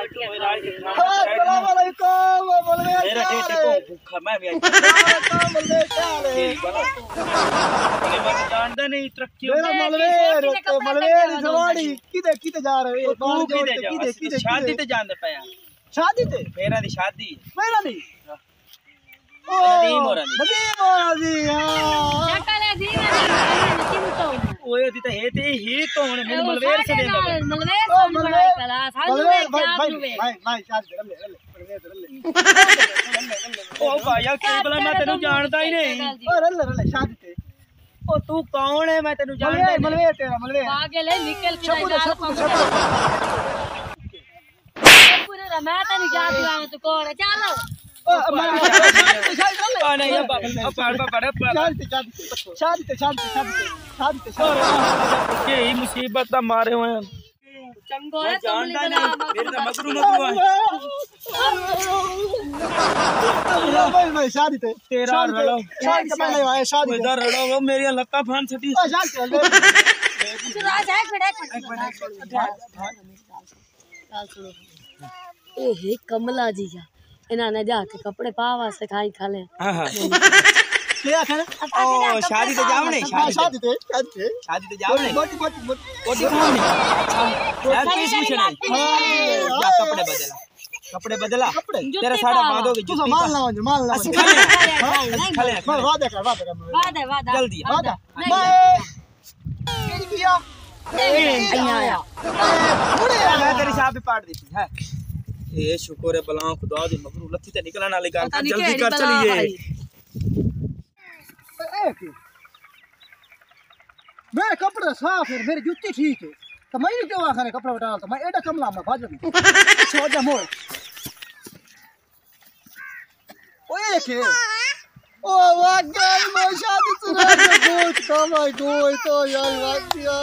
अस्सलाम वालेकुम मेरा टेटे को भूखा मैं भी जानदा नहीं तरक्की मेरा मलवेर सवाड़ी किते किते जा रहे हो बाहर किते शादी ते जांदे पया शादी ते मेरा दी शादी मेरा दी ओ नदीम हो रही हां चकले दी ना चिंतो ओए दी तो हे ते ही तो मेरे मलवेर से देंदा मलवेर से बड़ाई कला सानू भाई शादी कर ले ओ भाई केबला मैं तेनु जानदा ही नहीं ओ रले शादी ते ओ तू कौन है मैं तेनु जानदा नहीं मलवेर तेरा मलवेर आगे ले निकल के जा पूरे मैं तने क्या दिया तू कौन है चलो यही मुसीबत मारे हुए हैं जानता नहीं मेरे तो मगरू भाई शादी ते तेरा रड़ो शादी के पहले आए शादी इधर रड़ो मेरी लत्ता फान छटी ए हे कमला जी जा इन्होंने जाके कपड़े पावा से खाई खा ले क्या खाना ओ शादी तो जाओ नहीं शादी ते जाओ नहीं मोटी खाओ नहीं यार किस पूछ नहीं जा कपड़े बदला तेरा साड़ा बांधोगे तू मान ला खले वादा कर वादा जल्दी वादा मैं किया आया मैं तेरी शादी पे पाट देती है ये शुक्र है बलाओ खुदा दी मगरू लत्ती ते निकलने वाली काम कर जल्दी कर चलिए मेरे कपड़े साफ है मेरी जूती ठीक है तो मैं क्यों आखने कपड़ा उठाना तो मैं एडा कमला में भाज भी छोड़ जा मोड़ ओए के ओ वागन मो शादी सुना गोट का भाई गोई तो यार वाग दिया